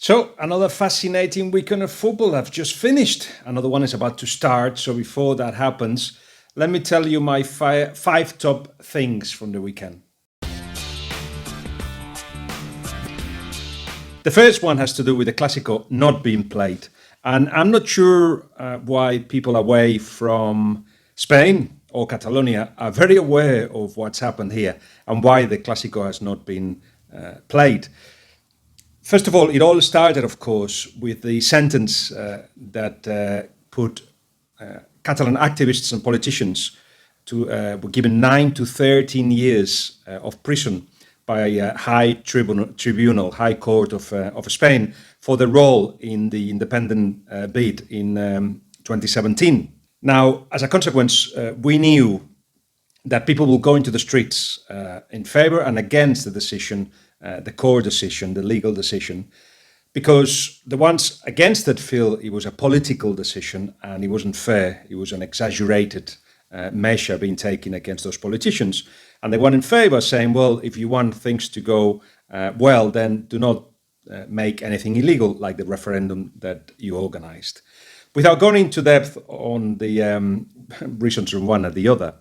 So, another fascinating weekend of football have just finished. Another one is about to start. So, before that happens, let me tell you my five top things from the weekend. The first one has to do with the Clasico not being played. And I'm not sure why people away from Spain or Catalonia are very aware of what's happened here and why the Clasico has not been played. First of all, it all started, of course, with the sentence that put Catalan activists and politicians were given 9 to 13 years of prison by a high tribunal, High Court of Spain, for their role in the independent bid in 2017. Now, as a consequence, we knew that people will go into the streets in favor and against the decision, the court decision, the legal decision, because the ones against it feel it was a political decision and it wasn't fair. It was an exaggerated measure being taken against those politicians. And the one in favor saying, well, if you want things to go well, then do not make anything illegal like the referendum that you organized. Without going into depth on the reasons from one or the other,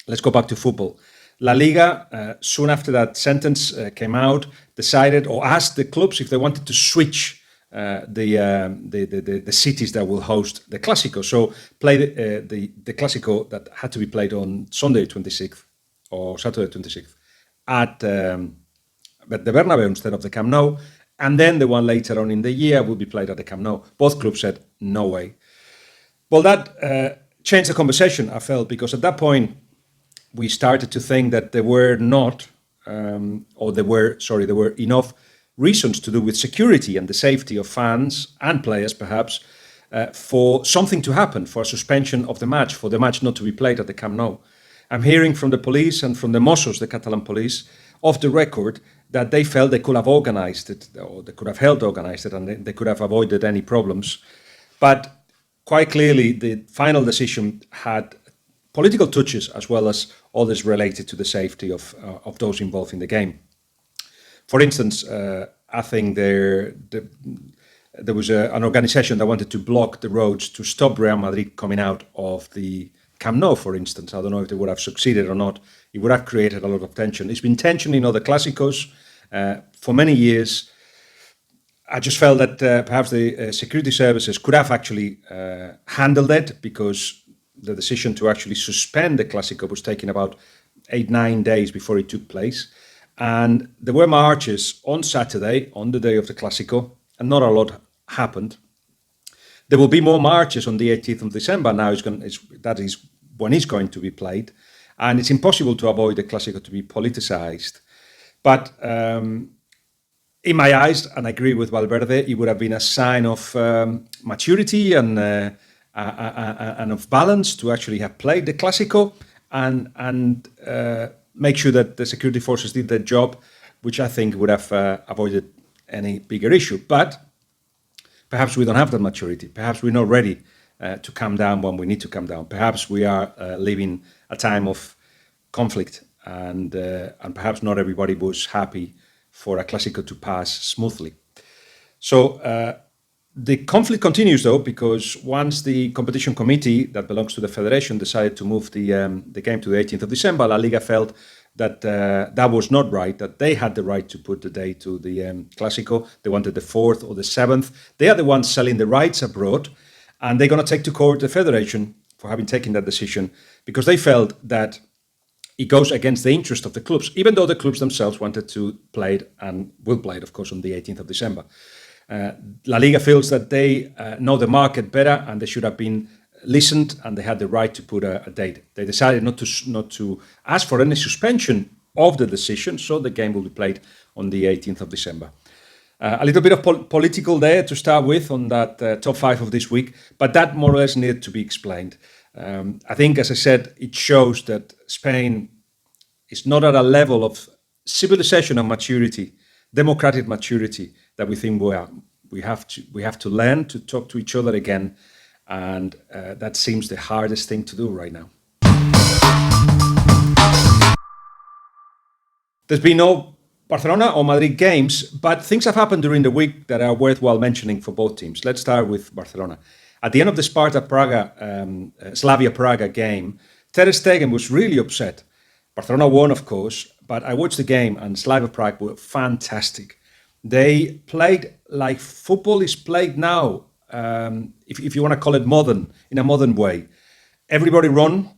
let's go back to football. La Liga, soon after that sentence came out, decided or asked the clubs if they wanted to switch the cities that will host the Clasico. So play the Clasico that had to be played on Sunday 26th or Saturday 26th at the Bernabeu instead of the Camp Nou. And then the one later on in the year will be played at the Camp Nou. Both clubs said, no way. Well, that changed the conversation, I felt, because at that point, we started to think that there were enough reasons to do with security and the safety of fans and players, perhaps, for something to happen, for a suspension of the match, for the match not to be played at the Camp Nou. I'm hearing from the police and from the Mossos, the Catalan police, off the record, that they felt they could have organized it, or they could have helped organize it, and they could have avoided any problems. But quite clearly, the final decision had political touches as well as others related to the safety of those involved in the game. For instance, I think there was an organization that wanted to block the roads to stop Real Madrid coming out of the Camp Nou, for instance. I don't know if they would have succeeded or not. It would have created a lot of tension. It's been tension in other Clásicos for many years. I just felt that perhaps the security services could have actually handled it, because the decision to actually suspend the Clasico was taken about 8-9 days before it took place. And there were marches on Saturday, on the day of the Clasico, and not a lot happened. There will be more marches on the 18th of December. Now that is when it's going to be played. And it's impossible to avoid the Clasico to be politicized. But in my eyes, and I agree with Valverde, it would have been a sign of maturity and of balance to actually have played the Clasico and make sure that the security forces did their job, which I think would have avoided any bigger issue. But perhaps we don't have that maturity. Perhaps we're not ready to calm down when we need to calm down. Perhaps we are living a time of conflict, and perhaps not everybody was happy for a Clasico to pass smoothly. So the conflict continues, though, because once the competition committee that belongs to the federation decided to move the game to the 18th of December, La Liga felt that that was not right, that they had the right to put the date to the Clasico. They wanted the 4th or the 7th. They are the ones selling the rights abroad, and they're going to take to court the federation for having taken that decision, because they felt that it goes against the interest of the clubs, even though the clubs themselves wanted to play it and will play it, of course, on the 18th of December. La Liga feels that they know the market better and they should have been listened, and they had the right to put a date. They decided not to ask for any suspension of the decision, so the game will be played on the 18th of December. A little bit of political there to start with on that top 5 of this week, but that more or less needed to be explained. I think, as I said, it shows that Spain is not at a level of civilization and maturity, democratic maturity, that we think we have to learn to talk to each other again, and that seems the hardest thing to do right now. There's been no Barcelona or Madrid games, but things have happened during the week that are worthwhile mentioning for both teams. Let's start with Barcelona. At the end of the Sparta Praga, Slavia Praga game, Ter Stegen was really upset. Barcelona won, of course, but I watched the game and Slavia Prague were fantastic. They played like football is played now, if you want to call it modern, in a modern way. Everybody run.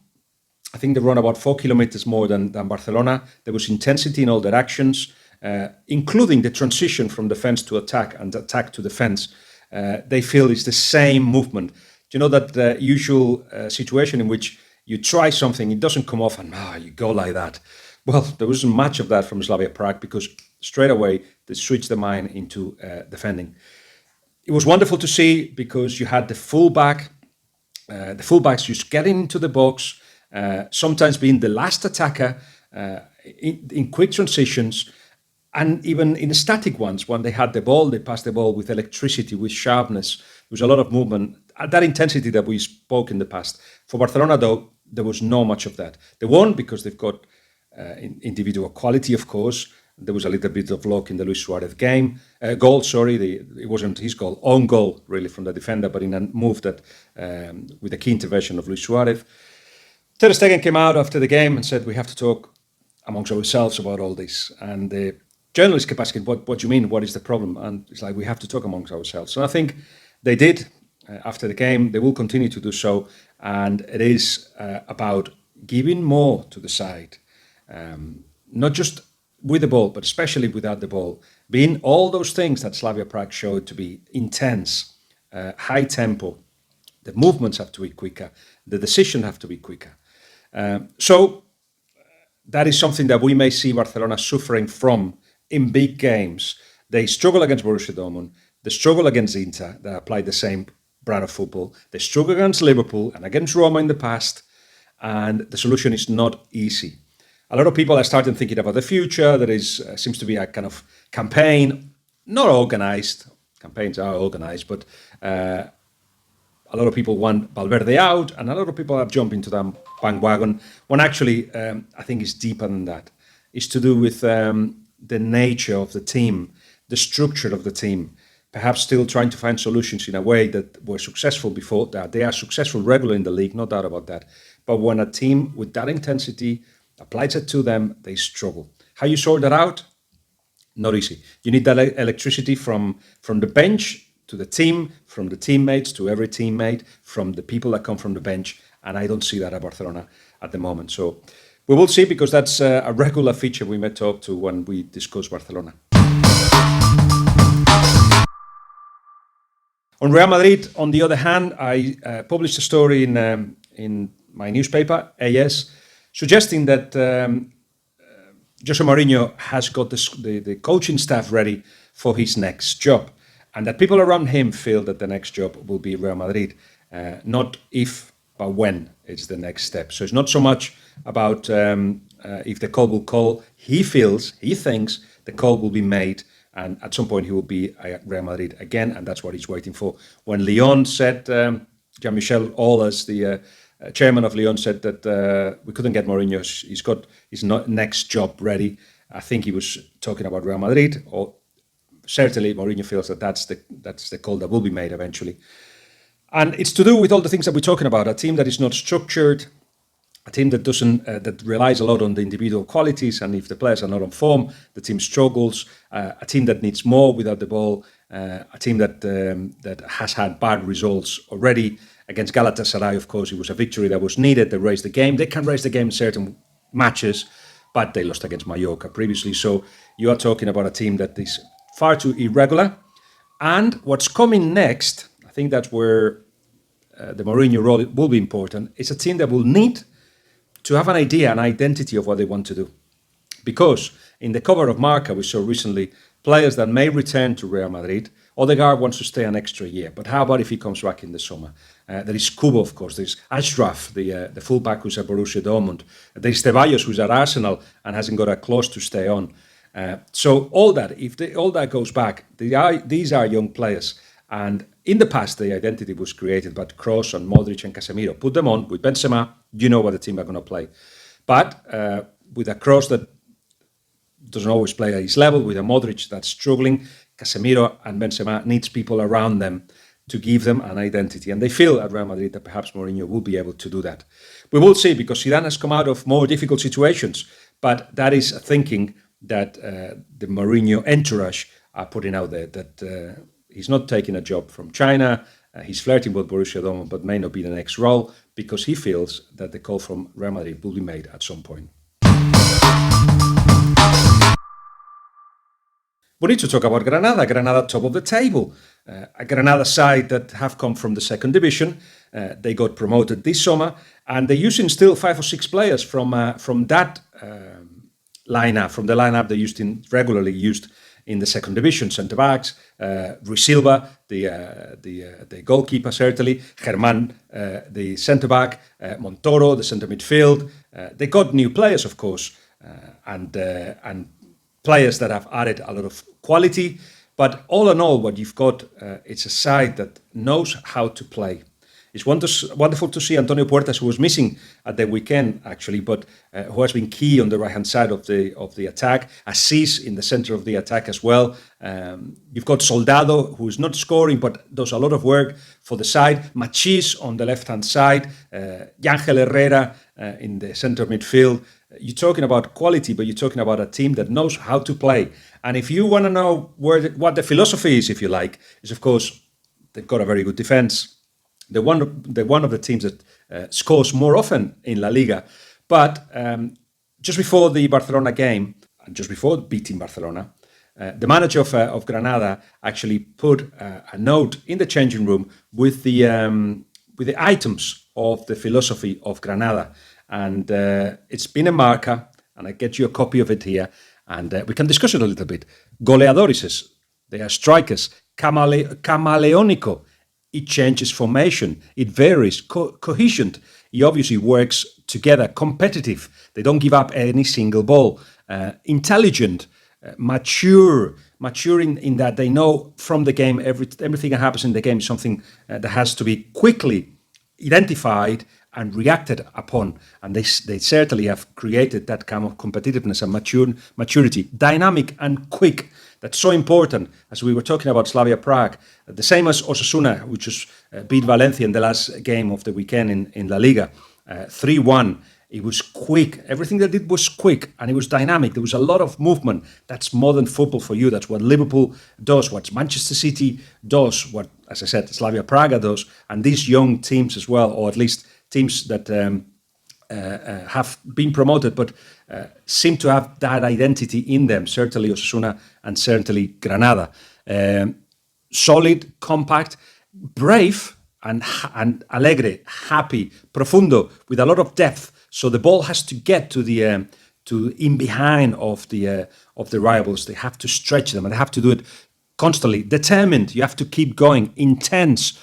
I think they run about 4 kilometers more than Barcelona. There was intensity in all their actions, including the transition from defense to attack and attack to defense. They feel it's the same movement. You know that usual situation in which you try something, it doesn't come off, and you go like that. Well, there wasn't much of that from Slavia Prague because straight away they switched their mind into defending. It was wonderful to see because you had the fullbacks just getting into the box, sometimes being the last attacker in quick transitions, and even in static ones. When they had the ball, they passed the ball with electricity, with sharpness. There was a lot of movement, that intensity that we spoke in the past. For Barcelona, though, there was not much of that. They won because they've got individual quality, of course. There was a little bit of luck in the Luis Suarez goal. It wasn't his goal, own goal really from the defender, but in a move that with a key intervention of Luis Suarez. Ter Stegen came out after the game and said, we have to talk amongst ourselves about all this. And the journalists kept asking, what do you mean? What is the problem? And it's like, we have to talk amongst ourselves. And I think they did after the game. They will continue to do so. And it is about giving more to the side, not just with the ball, but especially without the ball. Being all those things that Slavia Prague showed to be intense, high tempo. The movements have to be quicker. The decisions have to be quicker. So that is something that we may see Barcelona suffering from in big games. They struggle against Borussia Dortmund. They struggle against Inter, that apply the same brand of football. They struggle against Liverpool and against Roma in the past. And the solution is not easy. A lot of people are starting thinking about the future. There seems to be a kind of campaign, not organized. Campaigns are organized, but a lot of people want Valverde out, and a lot of people have jumped into that bandwagon. When actually, I think it's deeper than that. It's to do with the nature of the team, the structure of the team. Perhaps still trying to find solutions in a way that were successful before that. They are successful regularly in the league, no doubt about that. But when a team with that intensity applies it to them, they struggle. How you sort that out? Not easy. You need that electricity from the bench to the team, from the teammates to every teammate, from the people that come from the bench. And I don't see that at Barcelona at the moment. So we will see, because that's a regular feature we may talk to when we discuss Barcelona. On Real Madrid, on the other hand, I published a story in my newspaper, AS, suggesting that Jose Mourinho has got the coaching staff ready for his next job, and that people around him feel that the next job will be Real Madrid, not if, but when it's the next step. So it's not so much about if the call will call. He thinks the call will be made, and at some point he will be at Real Madrid again, and that's what he's waiting for. When Lyon said, Jean-Michel Aulas, the chairman of Lyon, said that we couldn't get Mourinho, he's got his next job ready. I think he was talking about Real Madrid, or certainly Mourinho feels that that's the call that will be made eventually. And it's to do with all the things that we're talking about, a team that is not structured, a team that doesn't that relies a lot on the individual qualities, and if the players are not on form, the team struggles. A team that needs more without the ball, a team that has had bad results already. Against Galatasaray, of course, it was a victory that was needed. They raised the game. They can raise the game in certain matches, but they lost against Mallorca previously. So you are talking about a team that is far too irregular. And what's coming next, I think that's where the Mourinho role will be important. It's a team that will need to have an idea, an identity of what they want to do. Because in the cover of Marca, we saw recently players that may return to Real Madrid. Odegaard wants to stay an extra year, but how about if he comes back in the summer? There is Kubo, of course. There's Ashraf, the fullback who's at Borussia Dortmund. There's Ceballos, who's at Arsenal and hasn't got a clause to stay on. So all that, all that goes back, these are young players. And in the past, the identity was created by Kroos and Modric and Casemiro. Put them on with Benzema, you know what the team are going to play. But with a Kroos that doesn't always play at his level, with a Modric that's struggling. Casemiro and Benzema needs people around them to give them an identity. And they feel at Real Madrid that perhaps Mourinho will be able to do that. We will see, because Zidane has come out of more difficult situations, but that is a thinking that the Mourinho entourage are putting out there, that he's not taking a job from China, he's flirting with Borussia Dortmund, but may not be the next role, because he feels that the call from Real Madrid will be made at some point. We need to talk about Granada. Granada, top of the table. A Granada side that have come from the second division. They got promoted this summer, and they're using still 5 or 6 players from that lineup, from the lineup they regularly used in the second division. Centre backs, Ruiz Silva, the goalkeeper certainly, Germán, the centre back, Montoro, the centre midfield. They got new players, of course, and players that have added a lot of quality. But all in all, what you've got, it's a side that knows how to play. It's wonderful to see Antonio Puertas, who was missing at the weekend, actually, but who has been key on the right-hand side of the attack. Assis in the centre of the attack as well. You've got Soldado, who is not scoring, but does a lot of work for the side. Machis on the left-hand side. Yangel Herrera in the centre midfield. You're talking about quality, but you're talking about a team that knows how to play. And if you want to know what the philosophy is, if you like, is of course they've got a very good defence. They're one of the teams that scores more often in La Liga. But just before the Barcelona game, and just before beating Barcelona, the manager of Granada actually put a note in the changing room with the items of the philosophy of Granada. And it's been a marker, and I get you a copy of it here, and we can discuss it a little bit. Goleadores, they are strikers. Camaleónico, it changes formation, it varies. Cohesion, he obviously works together. Competitive, they don't give up any single ball. Intelligent, mature in that they know from the game, everything that happens in the game is something that has to be quickly identified and reacted upon, and they certainly have created that kind of competitiveness and maturity. Dynamic and quick, that's so important, as we were talking about Slavia Prague, the same as Osasuna, which just beat Valencia in the last game of the weekend in La Liga, 3-1. It was quick, everything they did was quick, and it was dynamic. There was a lot of movement. That's modern football for you. That's what Liverpool does, what Manchester City does, what, as I said, Slavia Praga does, and these young teams as well, or at least teams that have been promoted but seem to have that identity in them, certainly Osasuna and certainly Granada. Solid, compact, brave, and alegre, happy, profundo, with a lot of depth. So the ball has to get to the in behind of the rivals. They have to stretch them, and they have to do it constantly. Determined, you have to keep going. Intense,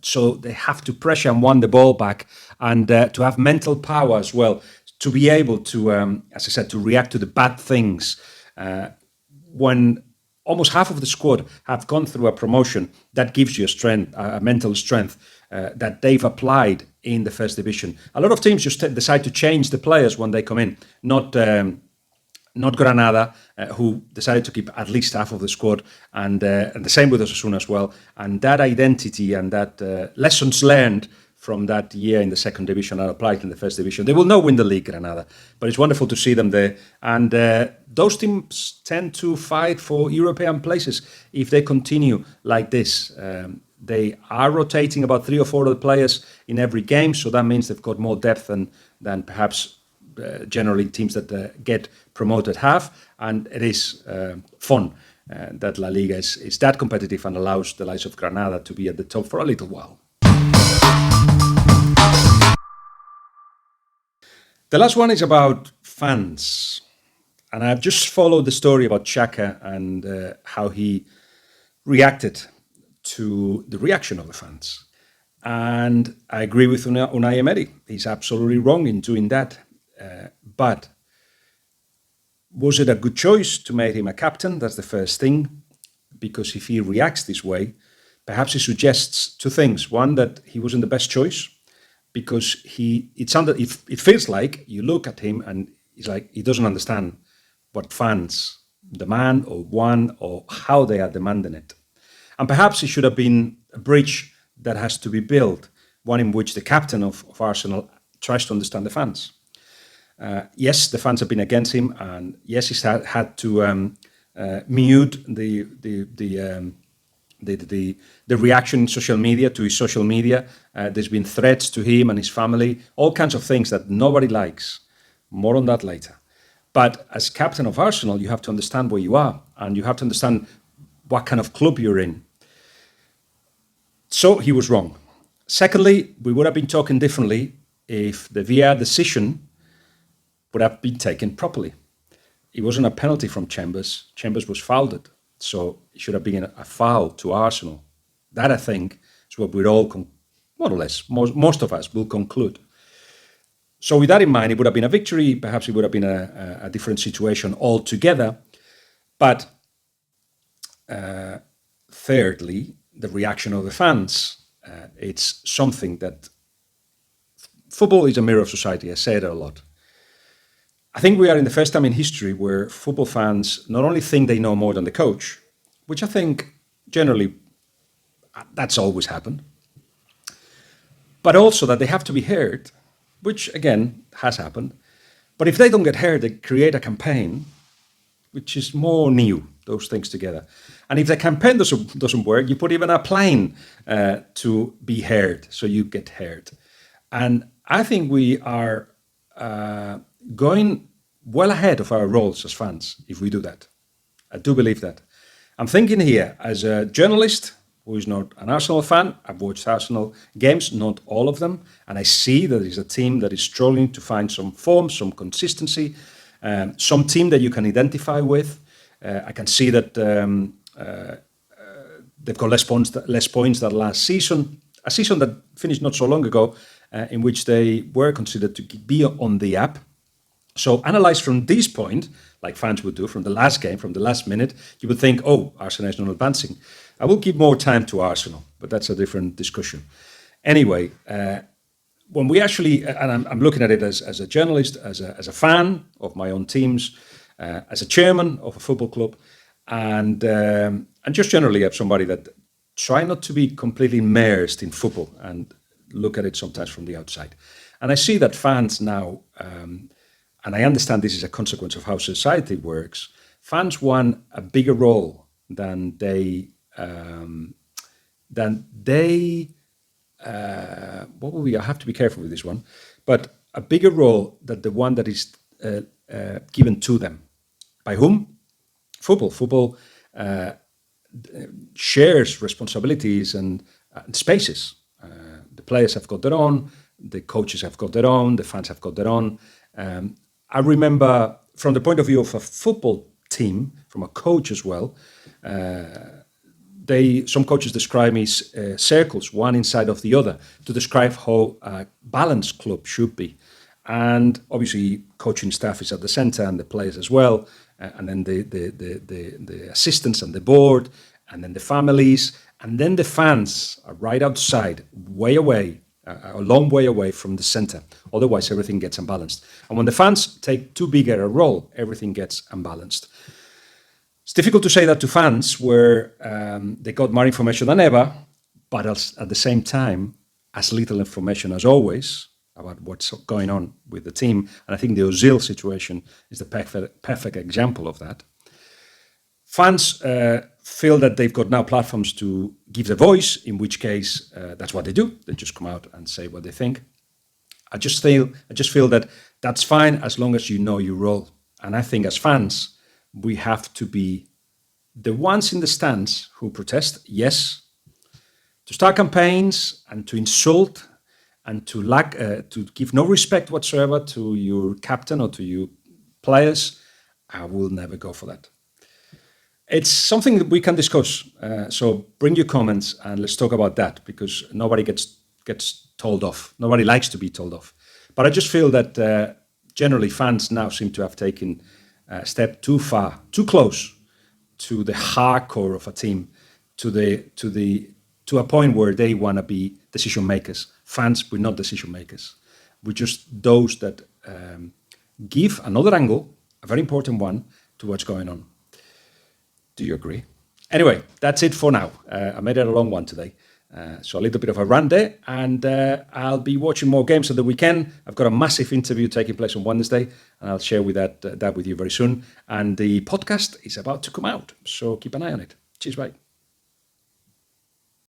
so they have to pressure and want the ball back, and to have mental power as well, to be able to, as I said, to react to the bad things. When almost half of the squad have gone through a promotion, that gives you a strength, a mental strength that they've applied in the first division. A lot of teams just decide to change the players when they come in, not Granada, who decided to keep at least half of the squad, and the same with Osasuna as well. And that identity and that lessons learned from that year in the second division are applied in the first division. They will not win the league, Granada, but it's wonderful to see them there. And those teams tend to fight for European places if they continue like this. They are rotating about 3 or 4 of the players in every game, so that means they've got more depth than perhaps generally teams that get promoted have. And it is fun that La Liga is that competitive and allows the likes of Granada to be at the top for a little while. The last one is about fans. And I've just followed the story about Xhaka and how he reacted to the reaction of the fans. And I agree with Unai Emery. He's absolutely wrong in doing that. But was it a good choice to make him a captain? That's the first thing. Because if he reacts this way, perhaps he suggests 2 things. One, that he wasn't the best choice, because it feels like you look at him and he's like, he doesn't understand what fans demand or want or how they are demanding it. And perhaps it should have been a bridge that has to be built, one in which the captain of Arsenal tries to understand the fans. Yes, the fans have been against him, and yes, he's had to mute the reaction in social media to his social media. There's been threats to him and his family, all kinds of things that nobody likes. More on that later. But as captain of Arsenal, you have to understand where you are, and you have to understand what kind of club you're in. So he was wrong. Secondly, we would have been talking differently if the VAR decision would have been taken properly. It wasn't a penalty from Chambers. Chambers was fouled. So it should have been a foul to Arsenal. That, I think, is what we're all, more or less, most of us will conclude. So with that in mind, it would have been a victory. Perhaps it would have been a different situation altogether. But thirdly, the reaction of the fans. It's something that football is a mirror of society. I say it a lot. I think we are in the first time in history where football fans not only think they know more than the coach, which I think generally that's always happened, but also that they have to be heard, which again has happened. But if they don't get heard, they create a campaign, which is more new, those things together. And if the campaign doesn't work, you put even a plane to be heard, so you get heard. And I think we are going well ahead of our roles as fans if we do that. I do believe that. I'm thinking here as a journalist who is not an Arsenal fan. I've watched Arsenal games, not all of them, and I see that it's a team that is struggling to find some form, some consistency, some team that you can identify with. I can see that they've got less points than last season, a season that finished not so long ago, in which they were considered to be on the up. So analyze from this point, like fans would do, from the last game, from the last minute, you would think, oh, Arsenal is not advancing. I will give more time to Arsenal, but that's a different discussion. Anyway, when we actually, and I'm looking at it as a journalist, as a fan of my own teams, as a chairman of a football club, and just generally as somebody that try not to be completely immersed in football and look at it sometimes from the outside. And I see that fans now, and I understand this is a consequence of how society works, fans want a bigger role than they what will we? I have to be careful with this one, but a bigger role than the one that is given to them. By whom? Football. Football shares responsibilities and spaces. The players have got their own, the coaches have got their own, the fans have got their own. I remember from the point of view of a football team, from a coach as well, some coaches describe me as circles, one inside of the other, to describe how a balanced club should be. And obviously, coaching staff is at the center, and the players as well, and then the assistants and the board, and then the families, and then the fans are right outside, way away, a long way away from the center. Otherwise, everything gets unbalanced. And when the fans take too big a role, everything gets unbalanced. It's difficult to say that to fans where they got more information than ever, but at the same time, as little information as always about what's going on with the team. And I think the Ozil situation is the perfect example of that. Fans feel that they've got now platforms to give the voice, in which case that's what they do. They just come out and say what they think. I just feel that that's fine as long as you know your role. And I think as fans, we have to be the ones in the stands who protest, yes, to start campaigns and to insult and to give no respect whatsoever to your captain or to your players. I will never go for that. It's something that we can discuss. So bring your comments and let's talk about that, because nobody gets told off. Nobody likes to be told off. But I just feel that generally fans now seem to have taken a step too far, too close to the hardcore of a team, to a point where they want to be decision makers. Fans, we're not decision makers. We're just those that give another angle, a a very important one to what's going on. Do you agree? Anyway, that's it for now. I made it a long one today. So a little bit of a run there, and I'll be watching more games of the weekend. I've got a massive interview taking place on Wednesday, and I'll share with that with you very soon. And the podcast is about to come out, so keep an eye on it. Cheers, bye.